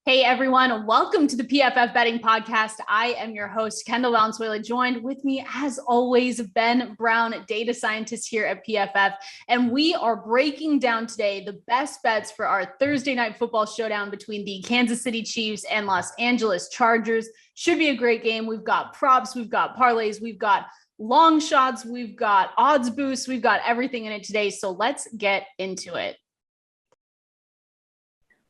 Hey everyone, welcome to the PFF Betting Podcast. I am your host, Kendall Ben, joined with me as always, Ben Brown, data scientist here at PFF. And we are breaking down today the best bets for our Thursday night football showdown between the Kansas City Chiefs and Los Angeles Chargers. Should be a great game. We've got props, we've got parlays, we've got long shots, we've got odds boosts, we've got everything in it today. So let's get into it.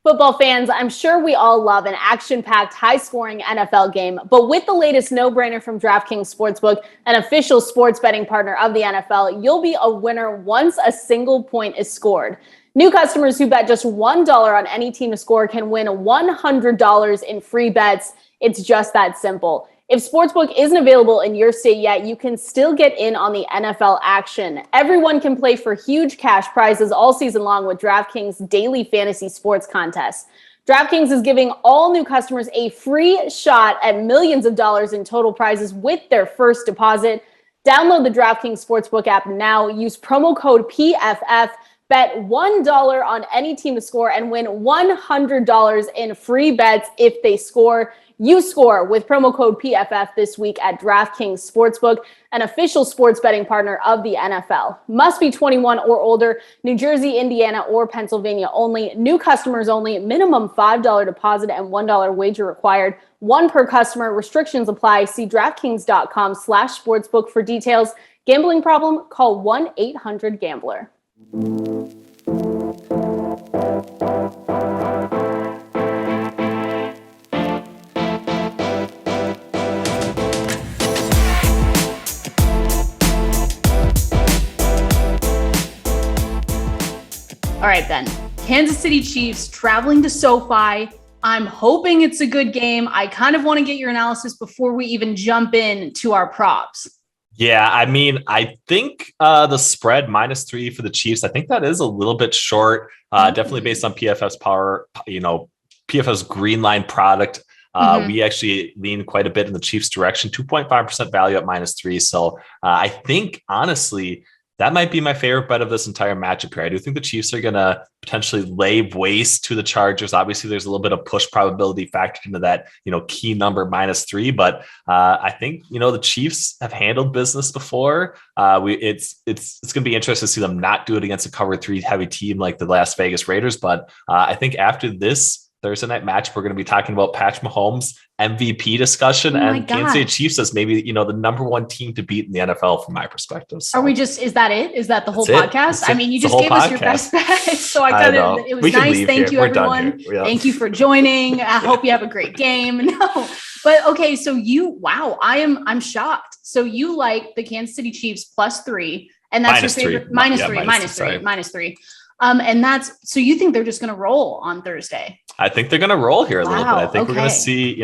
Football fans, I'm sure we all love an action-packed, high-scoring NFL game, but with the latest no-brainer from DraftKings Sportsbook, an official sports betting partner of the NFL, you'll be a winner once a single point is scored. New customers who bet just $1 on any team to score can win $100 in free bets. It's just that simple. If Sportsbook isn't available in your state yet, you can still get in on the NFL action. Everyone can play for huge cash prizes all season long with DraftKings daily fantasy sports contests. DraftKings is giving all new customers a free shot at millions of dollars in total prizes with their first deposit. Download the DraftKings Sportsbook app now. Use promo code PFF. Bet $1 on any team to score and win $100 in free bets if they score. You score with promo code PFF this week at DraftKings Sportsbook, an official sports betting partner of the NFL. Must be 21 or older, New Jersey, Indiana, or Pennsylvania only. New customers only. Minimum $5 deposit and $1 wager required. One per customer. Restrictions apply. See DraftKings.com/sportsbook for details. Gambling problem? Call 1-800-GAMBLER. All right, Ben. Kansas City Chiefs traveling to SoFi. I'm hoping it's a good game. I kind of want to get your analysis before we even jump in to our props. Yeah, I mean, I think the spread -3 for the Chiefs, I think that is a little bit short, definitely based on PFF's power, PFF's green line product. We actually lean quite a bit in the Chiefs direction, 2.5% value at -3. So I think, honestly, that might be my favorite bet of this entire matchup here. I do think the Chiefs are going to potentially lay waste to the Chargers. Obviously, there's a little bit of push probability factored into that, key number -3. But I think, the Chiefs have handled business before. It's going to be interesting to see them not do it against a cover 3 heavy team like the Las Vegas Raiders. But I think after this Thursday night match, we're going to be talking about Patrick Mahomes MVP discussion and Kansas City Chiefs as maybe, the number one team to beat in the NFL from my perspective. So. Is that it? Is that the whole podcast? I mean, you just gave us your best bet. So it was nice. Thank you, everyone. Yeah. Thank you for joining. I hope you have a great game. No, but okay. So I'm shocked. So you like the Kansas City Chiefs +3, and that's your favorite -3. And so you think they're just going to roll on Thursday? I think they're going to roll here a little bit. I think we're going to see,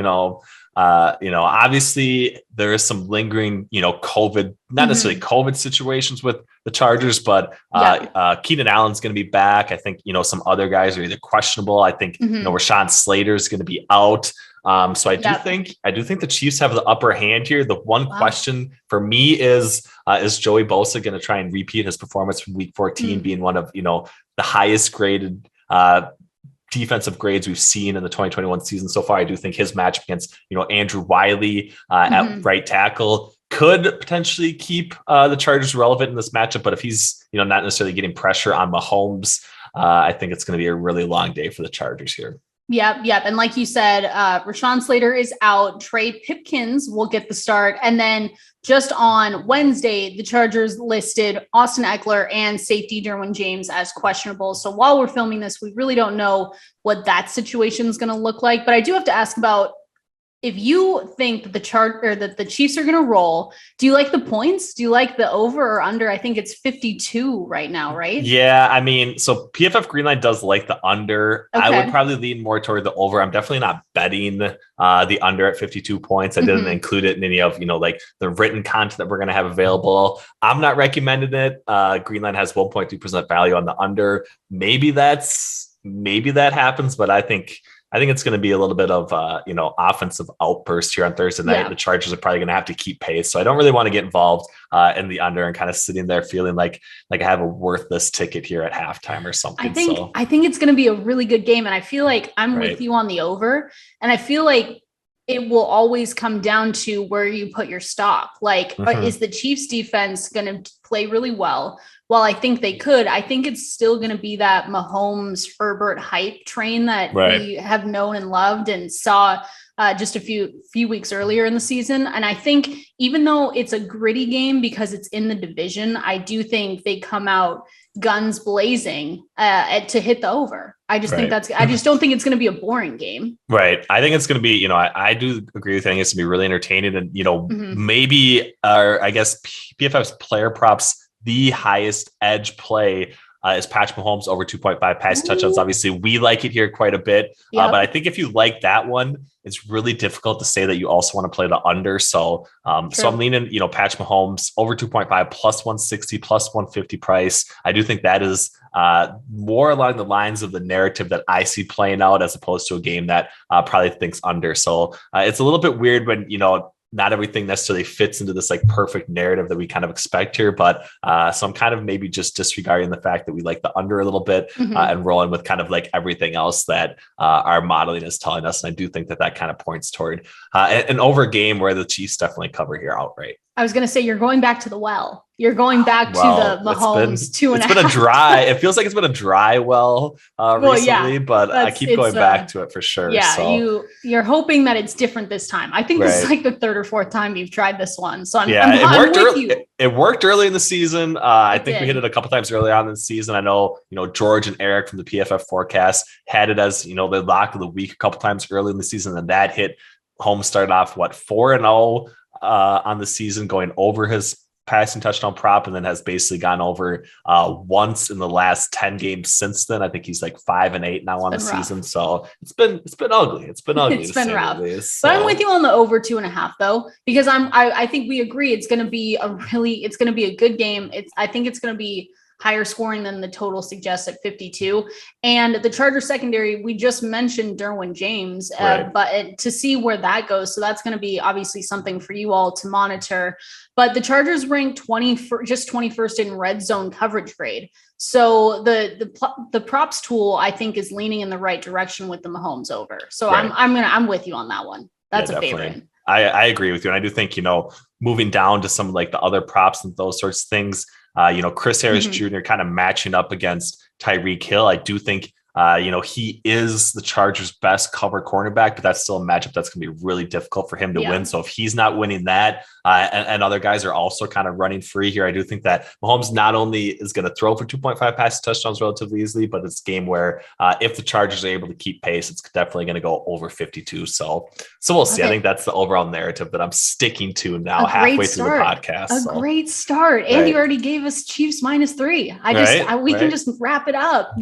obviously there is some lingering, COVID, not necessarily COVID situations with the Chargers, but Keenan Allen's going to be back. I think, some other guys are either questionable. I think, Rashawn Slater is going to be out. So I do think the Chiefs have the upper hand here. The one question for me is Joey Bosa going to try and repeat his performance from week 14, being one of, the highest graded, defensive grades we've seen in the 2021 season so far. I do think his match against, Andrew Wiley at right tackle could potentially keep the Chargers relevant in this matchup. But if he's, not necessarily getting pressure on Mahomes, I think it's going to be a really long day for the Chargers here. Yep. And like you said, Rashawn Slater is out. Trey Pipkins will get the start. And then just on Wednesday, the Chargers listed Austin Eckler and safety Derwin James as questionable. So while we're filming this, we really don't know what that situation is going to look like. But I do have to ask about, if you think that the Chiefs are going to roll, do you like the points? Do you like the over or under? I think it's 52 right now, right? Yeah, I mean, so PFF Greenline does like the under. Okay. I would probably lean more toward the over. I'm definitely not betting the under at 52 points. I didn't include it in any of, like the written content that we're going to have available. I'm not recommending it. Greenline has 1.2% value on the under. Maybe that happens, but I think I think it's going to be a little bit of, offensive outburst here on Thursday night. Yeah. The Chargers are probably going to have to keep pace. So I don't really want to get involved in the under and kind of sitting there feeling like I have a worthless ticket here at halftime or something. I think it's going to be a really good game. And I feel like I'm with you on the over. And I feel like it will always come down to where you put your stock. Like, is the Chiefs defense going to play really well? Well, I think they could. I think it's still going to be that Mahomes Herbert hype train that we have known and loved and saw just a few weeks earlier in the season. And I think even though it's a gritty game because it's in the division, I do think they come out guns blazing to hit the over. I just think I just don't think it's going to be a boring game. Right. I think it's going to be, I do agree with you. I think it's going to be really entertaining and, maybe, I guess PFF's player props, the highest edge play is Patrick Mahomes over 2.5 pass touchdowns. Obviously, we like it here quite a bit. But I think if you like that one, it's really difficult to say that you also want to play the under. So I'm leaning, Patrick Mahomes over 2.5 plus 160 plus 150 price. I do think that is more along the lines of the narrative that I see playing out as opposed to a game that probably thinks under. So it's a little bit weird when, not everything necessarily fits into this like perfect narrative that we kind of expect here. But so I'm kind of maybe just disregarding the fact that we like the under a little bit and rolling with kind of like everything else that our modeling is telling us. And I do think that kind of points toward an over game where the Chiefs definitely cover here outright. I was going to say, you're going back to the well. You're going back to the Mahomes 2.5. It's been a dry, it feels like it's been a dry recently, but I keep going back to it for sure. Yeah, so. You're hoping that it's different this time. I think this is like the third or fourth time you've tried this one. So I'm worked with early. you. It worked early in the season. I think we hit it a couple times early on in the season. I know, George and Eric from the PFF forecast had it as, the lock of the week a couple times early in the season, and that hit. Holmes started off 4-0 on the season, going over his passing touchdown prop, and then has basically gone over once in the last 10 games since then. I think he's like 5-8 now on the season. So it's been ugly. It's been ugly. It's been rough. But I'm with you on the over 2.5 though, because I think we agree it's going to be a good game. I think it's going to be higher scoring than the total suggests at 52. And the Chargers secondary, we just mentioned Derwin James, but to see where that goes. So that's going to be obviously something for you all to monitor. But the Chargers ranked 21st in red zone coverage grade. So the props tool, I think, is leaning in the right direction with the Mahomes over. So I'm with you on that one. That's a favorite. I agree with you. And I do think, moving down to some of like the other props and those sorts of things, Chris Harris Jr. kind of matching up against Tyreek Hill. I do think, he is the Chargers' best cover cornerback, but that's still a matchup that's going to be really difficult for him to win. So if he's not winning that, and other guys are also kind of running free here, I do think that Mahomes not only is going to throw for 2.5 passing touchdowns relatively easily, but it's a game where if the Chargers are able to keep pace, it's definitely going to go over 52. So we'll see. Okay. I think that's the overall narrative that I'm sticking to now halfway through the podcast. Great start. And you already gave us Chiefs -3. We can just wrap it up.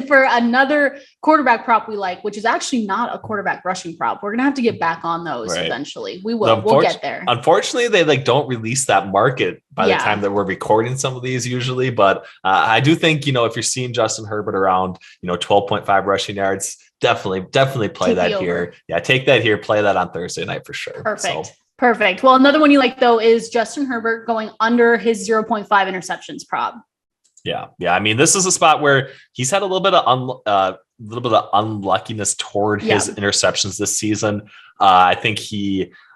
For another quarterback prop we like, which is actually not a quarterback rushing prop, we're going to have to get back on those eventually. We will. We'll get there. Unfortunately, they don't release that market by the time that we're recording some of these usually. But I do think, if you're seeing Justin Herbert around, 12.5 rushing yards, definitely play that here. Yeah, take that here. Play that on Thursday night for sure. Perfect. Well, another one you like, though, is Justin Herbert going under his 0.5 interceptions prop. Yeah. I mean, this is a spot where he's had a little bit of unluckiness toward his interceptions this season. I think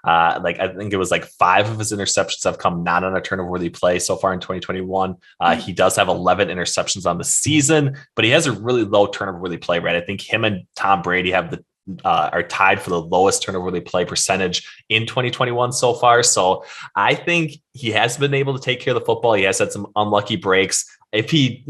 I think it was like 5 of his interceptions have come not on a turnover-worthy play so far in 2021. He does have 11 interceptions on the season, but he has a really low turnover-worthy play rate. I think him and Tom Brady have are tied for the lowest turnover-worthy play percentage in 2021 so far. So I think he has been able to take care of the football. He has had some unlucky breaks. If he,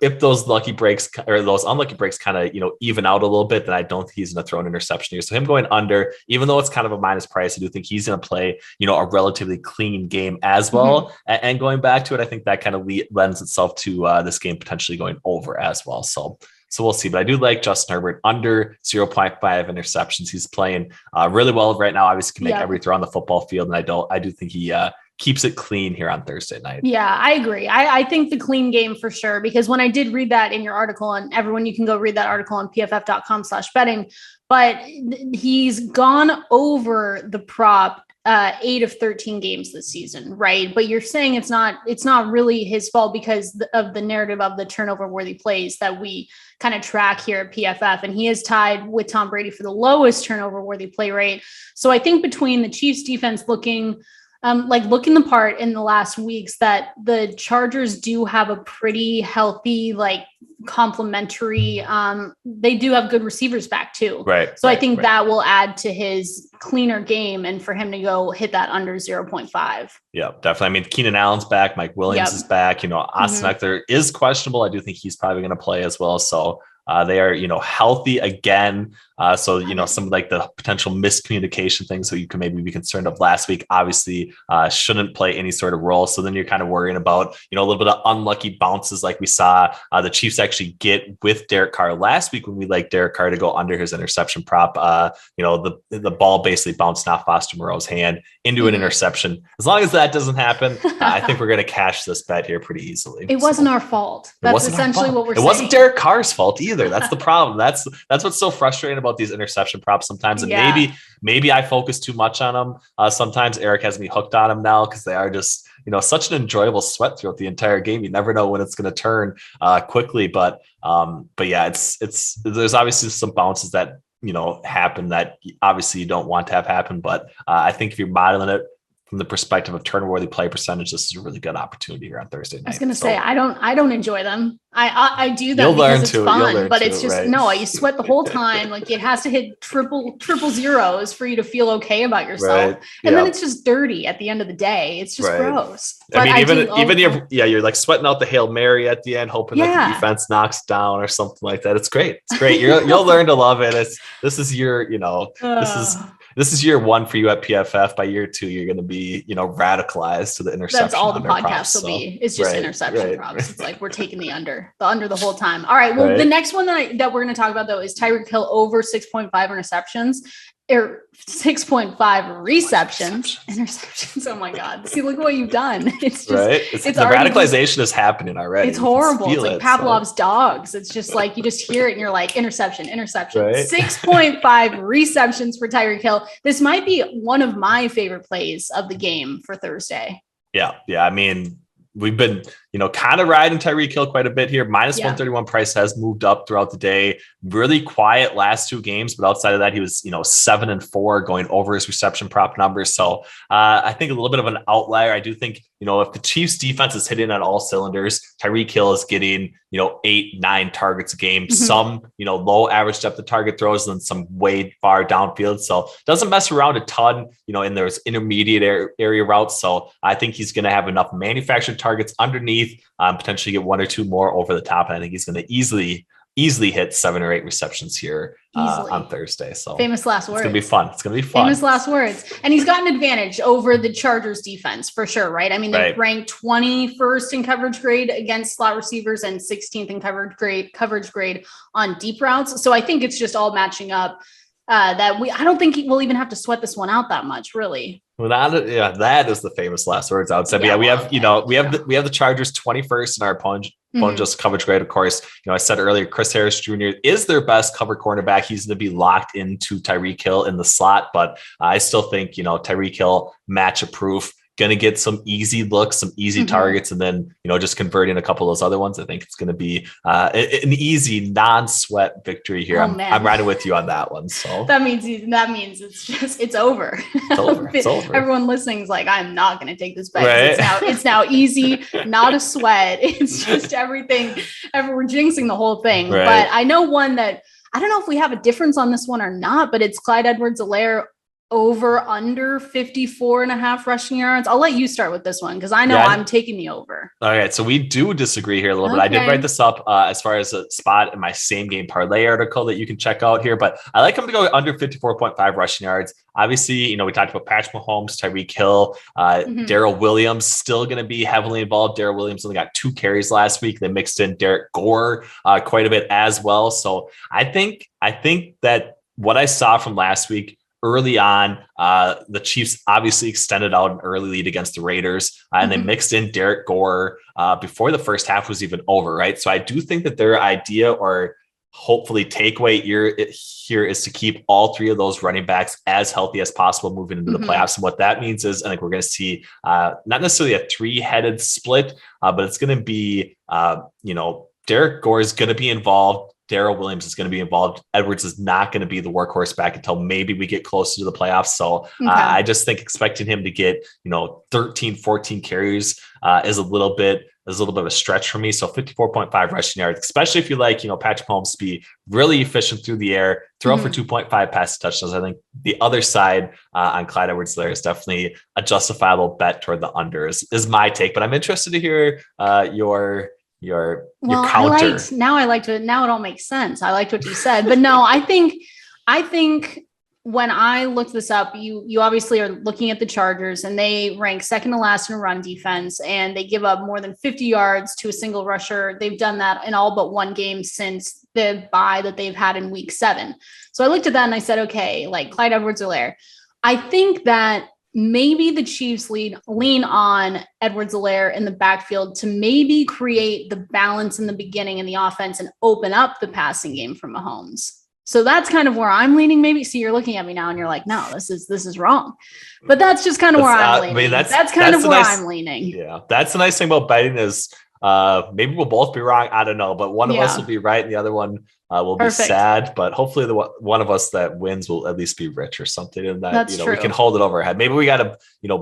if those lucky breaks or those unlucky breaks kind of, even out a little bit, then I don't think he's going to throw an interception here. So him going under, even though it's kind of a minus price, I do think he's going to play, a relatively clean game as well. And going back to it, I think that kind of lends itself to this game potentially going over as well. So we'll see, but I do like Justin Herbert under 0.5 interceptions. He's playing really well right now. Obviously can make every throw on the football field. And I do think he keeps it clean here on Thursday night. Yeah, I agree. I think the clean game for sure, because when I did read that in your article, and everyone, you can go read that article on pff.com/betting, but he's gone over the prop 8 of 13 games this season, right? But you're saying it's not really his fault because of the narrative of the turnover worthy plays that we kind of track here at PFF. And he is tied with Tom Brady for the lowest turnover worthy play rate. So I think between the Chiefs defense looking the part in the last weeks, that the Chargers do have a pretty healthy, complementary. They do have good receivers back too. Right. So I think that will add to his cleaner game and for him to go hit that under 0.5. Yeah, definitely. I mean, Keenan Allen's back. Mike Williams is back. Austin Eckler is questionable. I do think he's probably going to play as well. So they are, healthy again. So, some of the potential miscommunication things so you can maybe be concerned of last week, obviously shouldn't play any sort of role. So then you're kind of worrying about, a little bit of unlucky bounces like we saw the Chiefs actually get with Derek Carr last week when we like Derek Carr to go under his interception prop. The ball basically bounced off Foster Moreau's hand into an interception. As long as that doesn't happen, I think we're going to cash this bet here pretty easily. It wasn't our fault. That's essentially what we're saying. It wasn't Derek Carr's fault either. That's the problem. That's what's so frustrating about these interception props sometimes. And maybe I focus too much on them. Sometimes Eric has me hooked on them now because they are just, such an enjoyable sweat throughout the entire game. You never know when it's going to turn quickly. But yeah, it's there's obviously some bounces that, happen that obviously you don't want to have happen. But I think if you're modeling it from the perspective of turnover-worthy play percentage, this is a really good opportunity here on Thursday night. I was going to say, I don't enjoy them. I do them because it's fun, but it's just, you sweat the whole time. It has to hit triple zeros for you to feel okay about yourself. Right. And then it's just dirty at the end of the day. It's just gross. But I mean, you're sweating out the Hail Mary at the end, hoping that the defense knocks down or something like that. It's great. It's great. You'll learn to love it. This is your, this is year one for you at PFF. By year two, you're going to be, radicalized to the interception. That's all the podcast will be. It's just interception props. It's we're taking the under the whole time. All right. Well, the next one that we're going to talk about though is Tyreek Hill over 6.5 interceptions. Or 6.5 receptions. Interceptions. Oh my God. See, look what you've done. It's just it's the radicalization is happening already. It's horrible. It's like Pavlov's dogs. It's just you just hear it and you're like, interception. Right? 6.5 receptions for Tyreek Hill. This might be one of my favorite plays of the game for Thursday. Yeah. I mean, we've been, kind of riding Tyreek Hill quite a bit here. Minus 131 price has moved up throughout the day. Really quiet last two games, but outside of that, he was, 7-4 going over his reception prop numbers. So I think a little bit of an outlier. I do think, if the Chiefs defense is hitting on all cylinders, Tyreek Hill is getting, 8-9 targets a game, some, low average depth of target throws and some way far downfield. So doesn't mess around a ton, in those intermediate area routes. So I think he's going to have enough manufactured targets underneath, potentially get one or two more over the top. And I think he's going to easily hit 7 or 8 receptions here on Thursday. So famous last words. It's going to be fun. Famous last words. And he's got an advantage over the Chargers defense for sure, right? I mean, they're ranked 21st in coverage grade against slot receivers and 16th in coverage grade on deep routes. So I think it's just all matching up I don't think we'll even have to sweat this one out that much, really. Well, that is the famous last words I would say. But we have the Chargers 21st in our just coverage grade. Of course, I said earlier, Chris Harris Jr. is their best cover cornerback. He's going to be locked into Tyreek Hill in the slot, but I still think, Tyreek Hill matchup proof. Going to get some easy looks, some easy targets, and then, just converting a couple of those other ones. I think it's going to be an easy non-sweat victory here. I'm riding with you on that one. So that means it's over. It's over. Everyone listening is like, I'm not going to take this bet. Right? It's now easy, not a sweat. It's just everything. We're jinxing the whole thing. Right. But I know one that I don't know if we have a difference on this one or not, but it's Clyde Edwards-Helaire over under 54.5 rushing yards. I'll let you start with this one because I know I'm taking the over. All right. So we do disagree here a little bit. I did write this up as far as a spot in my same game parlay article that you can check out here, but I like him to go under 54.5 rushing yards. Obviously, we talked about Patrick Mahomes, Tyreek Hill, Darrell Williams still going to be heavily involved. Darrell Williams only got 2 carries last week. They mixed in Derek Gore quite a bit as well. So I think that what I saw from last week, early on. The Chiefs obviously extended out an early lead against the Raiders, and they mixed in Derek Gore before the first half was even over, right? So I do think that their idea, or hopefully takeaway here, is to keep all three of those running backs as healthy as possible moving into the playoffs. And what that means is, I think we're going to see not necessarily a three-headed split, but it's going to be, Derek Gore is going to be involved. Darrell Williams is going to be involved. Edwards is not going to be the workhorse back until maybe we get closer to the playoffs. So I just think expecting him to get, 13, 14 carries is a little bit of a stretch for me. So 54.5 rushing yards, especially if you like, Patrick Mahomes to be really efficient through the air, throw for 2.5 pass touchdowns. I think the other side on Clyde Edwards-Helaire is definitely a justifiable bet toward the under is my take, but I'm interested to hear your counter. Now it all makes sense. I liked what you said, but no, I think when I looked this up, you obviously are looking at the Chargers, and they rank second to last in run defense, and they give up more than 50 yards to a single rusher. They've done that in all but one game since the bye that they've had in week 7. So I looked at that and I said, okay, like Clyde Edwards-Helaire, I think that maybe the Chiefs lean on Edwards-Helaire in the backfield to maybe create the balance in the beginning in the offense and open up the passing game for Mahomes. So that's kind of where I'm leaning. Maybe. See, you're looking at me now and you're like, no, this is wrong. But that's just kind of where I'm leaning. That's kind of where I'm leaning. Yeah. That's the nice thing about betting is maybe we'll both be wrong. I don't know, but one of us will be right and the other one will be sad, but hopefully the one of us that wins will at least be rich or something. And that, that's we can hold it over our head. Maybe we got to,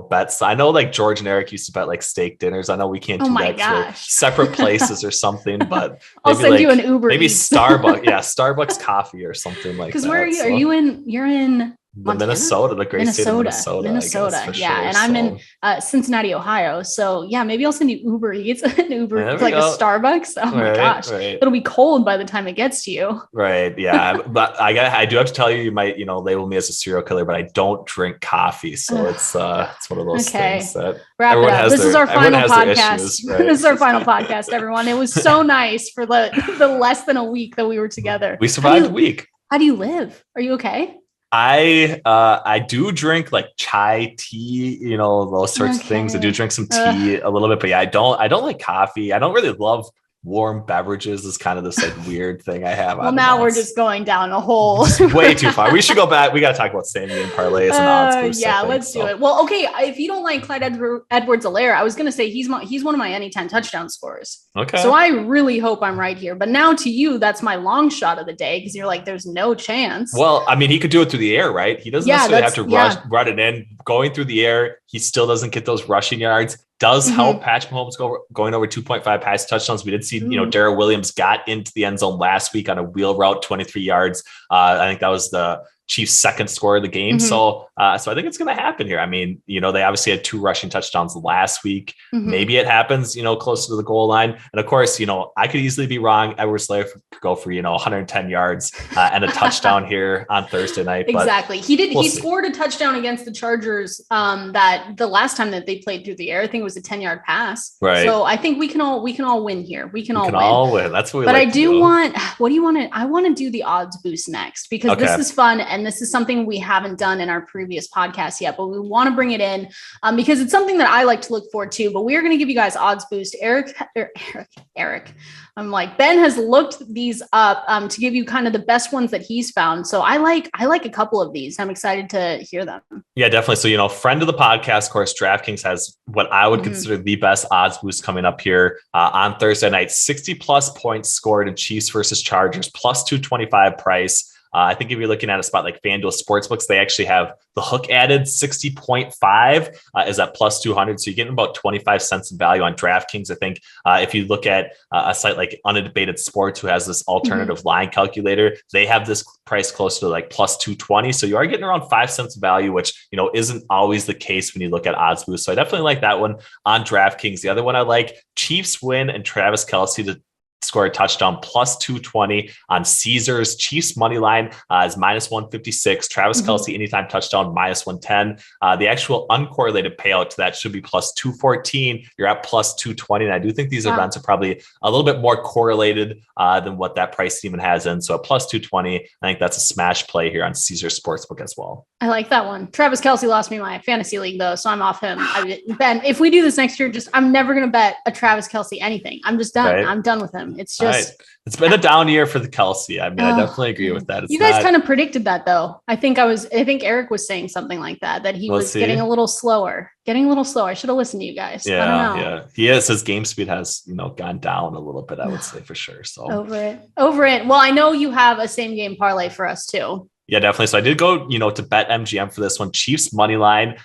bet. I know like George and Eric used to bet like steak dinners. I know we can't do that for separate places or something, but I'll send you an Uber. Maybe Starbucks. Yeah. Starbucks coffee or something like that. Because where are you? So, you're in Montana? The great state of Minnesota. Yeah. Sure. And I'm in Cincinnati, Ohio. So yeah, maybe I'll send you Uber Eats, an Uber like a Starbucks. Oh my gosh. Right. It'll be cold by the time it gets to you. Right. Yeah. But I do have to tell you, you might, label me as a serial killer, but I don't drink coffee. So it's one of those things that wrap it up. This is our final podcast. Issues, right? This is our final podcast, everyone. It was so nice for the less than a week that we were together. We survived a week. How do you live? Are you okay? I do drink like chai tea, those sorts of things. I do drink some tea a little bit, but yeah, I don't like coffee. I don't really love warm beverages. Is kind of this like weird thing I have. Well, now we're just going down a hole. Way too far. We should go back. We got to talk about same game parlays and odds boosts. Yeah, let's do it. Well, okay. If you don't like Clyde Edwards-Helaire, I was going to say he's one of my anytime touchdown scorers. Okay. So I really hope I'm right here. But now to you, that's my long shot of the day because you're like, there's no chance. Well, I mean, he could do it through the air, right? He doesn't necessarily have to run it in. Going through the air, he still doesn't get those rushing yards. Does help Patrick Mahomes going over 2.5 pass touchdowns. We did see, Darrell Williams got into the end zone last week on a wheel route, 23 yards. I think that was the Chiefs' second score of the game. So I think it's going to happen here. I mean, they obviously had 2 rushing touchdowns last week. Maybe it happens, closer to the goal line. And of course, I could easily be wrong. Edwards-Helaire could go for, 110 yards and a touchdown here on Thursday night. Exactly. He scored a touchdown against the Chargers that the last time that they played through the air. I think it was a 10-yard pass. Right. So I think we can all win here. We can all win. That's what we But I do want, what do you want to, I want to do the odds boost next because this is fun. And this is something we haven't done in our previous podcast yet, but we want to bring it in because it's something that I like to look forward to. But we are going to give you guys odds boost. Eric. I'm like, Ben has looked these up to give you kind of the best ones that he's found. So I like a couple of these. I'm excited to hear them. Yeah, definitely. So, friend of the podcast, of course, DraftKings has what I would consider the best odds boost coming up here on Thursday night. 60 plus points scored in Chiefs versus Chargers, plus 225 price. I think if you're looking at a spot like FanDuel Sportsbooks, they actually have the hook added. 60.5 is at plus 200. So you're getting about 25 cents in value on DraftKings. I think if you look at a site like Undebated Sports, who has this alternative line calculator, they have this price close to like plus 220. So you are getting around 5 cents of value, which, isn't always the case when you look at odds boost. So I definitely like that one on DraftKings. The other one I like, Chiefs win and Travis Kelce to score a touchdown, plus 220 on Caesars. Chiefs money line is minus 156. Travis Kelce anytime touchdown, minus 110. The actual uncorrelated payout to that should be plus 214. You're at plus 220. And I do think these events are probably a little bit more correlated than what that price even has in. So at plus 220, I think that's a smash play here on Caesars Sportsbook as well. I like that one. Travis Kelce lost me my fantasy league though, so I'm off him. Ben, if we do this next year, I'm never going to bet a Travis Kelce anything. I'm just done. Right. I'm done with him. It's just, it's been a down year for the Kelce. I mean, I definitely agree with that. You guys kind of predicted that though. I think Eric was saying something like that he was getting a little slower. I should have listened to you guys. I don't know. Yeah. He is. His game speed has, gone down a little bit, I would say for sure. So over it. Well, I know you have a same game parlay for us too. Yeah, definitely. So I did go, to bet MGM for this one, Chiefs money line,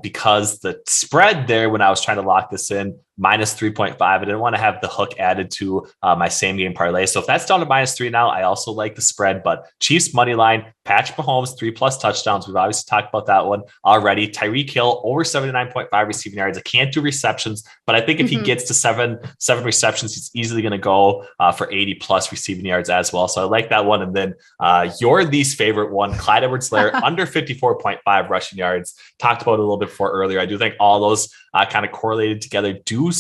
because the spread there when I was trying to lock this in, minus 3.5. I didn't want to have the hook added to my same game parlay. So if that's down to minus 3 now, I also like the spread, but Chiefs money line, Patrick Mahomes, 3+ touchdowns. We've obviously talked about that one already. Tyreek Hill over 79.5 receiving yards. I can't do receptions, but I think if he gets to seven receptions, he's easily going to go for 80+ receiving yards as well. So I like that one. And then your least favorite one, Clyde Edwards-Helaire, under 54.5 rushing yards. Talked about it a little bit before earlier. I do think all those kind of correlated together do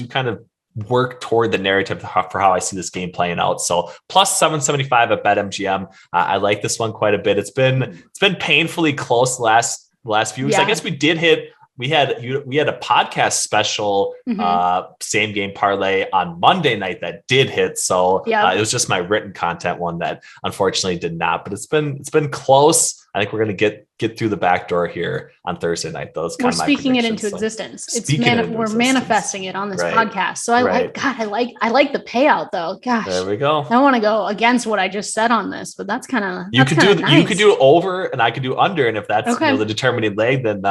kind of work toward the narrative for how I see this game playing out. So plus 775 at BetMGM. I like this one quite a bit. It's been painfully close the last few weeks. I guess we had a podcast special same game parlay on Monday night that did hit. So it was just my written content one that unfortunately did not, but it's been close. I think we're going to get through the back door here on Thursday night. We're speaking it into existence. We're manifesting it on this podcast. So I like the payout though. Gosh, there we go. I want to go against what I just said on this, but that's kind of, you could do over and I could do under. And if that's the determining leg, then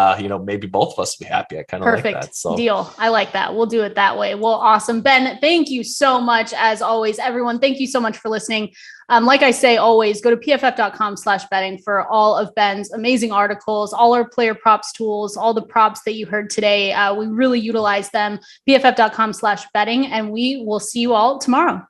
maybe both of us will be happy. I kind of like that. So deal. I like that. We'll do it that way. Well, awesome. Ben, thank you so much. As always, everyone, thank you so much for listening. Like I say, always go to pff.com/betting for all of Ben's amazing articles, all our player props tools, all the props that you heard today. We really utilize them. pff.com/betting, and we will see you all tomorrow.